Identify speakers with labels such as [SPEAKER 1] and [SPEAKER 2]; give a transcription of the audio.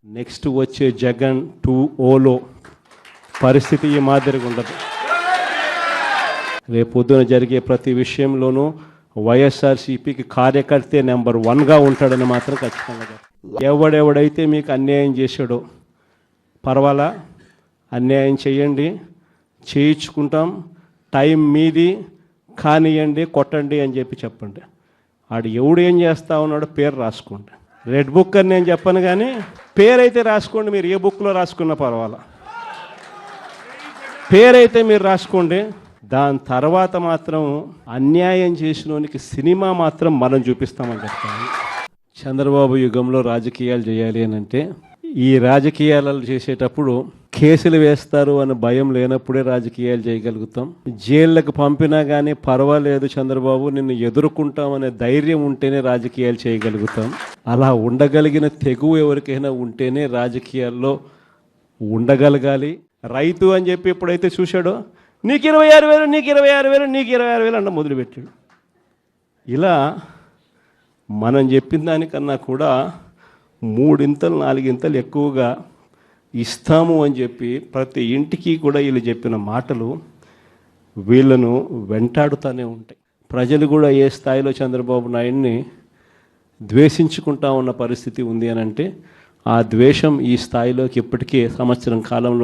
[SPEAKER 1] Next వచ్చే జగన్ 2.0లో పరిస్థితి ఈ మాదిరిగా ఉండదు. రేపు పొద్దున జరిగే ప్రతి విషయంలోనూ వైఎస్ఆర్సీపీకి కార్యకర్తే నెంబర్ 1గా ఉంటాడని మాత్రం ఖచ్చితంగా. ఎవడెవడైతే మీకు అన్యాయం చేశాడో పర్వాలా, అన్యాయం చేయండి, చేయించుకుంటాం, టైం మీది, కానియండి, కొట్టండి అని చెప్పండి. ఆడు ఎవడు ఏం చేస్తా ఉన్నాడో పేరు రాసుకోండి. రెడ్ బుక్ అని నేను చెప్పను, కానీ పేరైతే రాసుకోండి. మీరు ఏ బుక్లో రాసుకున్నా పర్వాలా, పేరైతే మీరు రాసుకోండి. దాని తర్వాత మాత్రం అన్యాయం చేసినోనికి సినిమా మాత్రం మనం చూపిస్తామని చెప్తాను. చంద్రబాబు యుగంలో రాజకీయాలు చేయాలి అని అంటే, ఈ రాజకీయాలు చేసేటప్పుడు కేసులు వేస్తారు అని భయం లేనప్పుడే రాజకీయాలు చేయగలుగుతాం. జైళ్ళకు పంపినా కానీ పర్వాలేదు చంద్రబాబు, నిన్ను ఎదుర్కొంటామనే ధైర్యం ఉంటేనే రాజకీయాలు చేయగలుగుతాం. అలా ఉండగలిగిన తెగువ ఎవరికైనా ఉంటేనే రాజకీయాల్లో ఉండగలగాలి. రైతు అని చెప్పి ఎప్పుడైతే చూశాడో, నీకు 26,000, నీకు 26,000, నీకు 26,000 అన్న మొదలుపెట్టాడు. ఇలా మనం చెప్పిన దానికన్నా కూడా 3 4 ఎక్కువగా ఇస్తాము అని చెప్పి ప్రతి ఇంటికి కూడా వీళ్ళు చెప్పిన మాటలు వీళ్ళను వెంటాడుతూనే ఉంటాయి. ప్రజలు కూడా ఏ స్థాయిలో చంద్రబాబు నాయుడిని ద్వేషించుకుంటా ఉన్న పరిస్థితి ఉంది అని అంటే, ఆ ద్వేషం ఈ స్థాయిలోకి ఇప్పటికే సంవత్సరం కాలంలో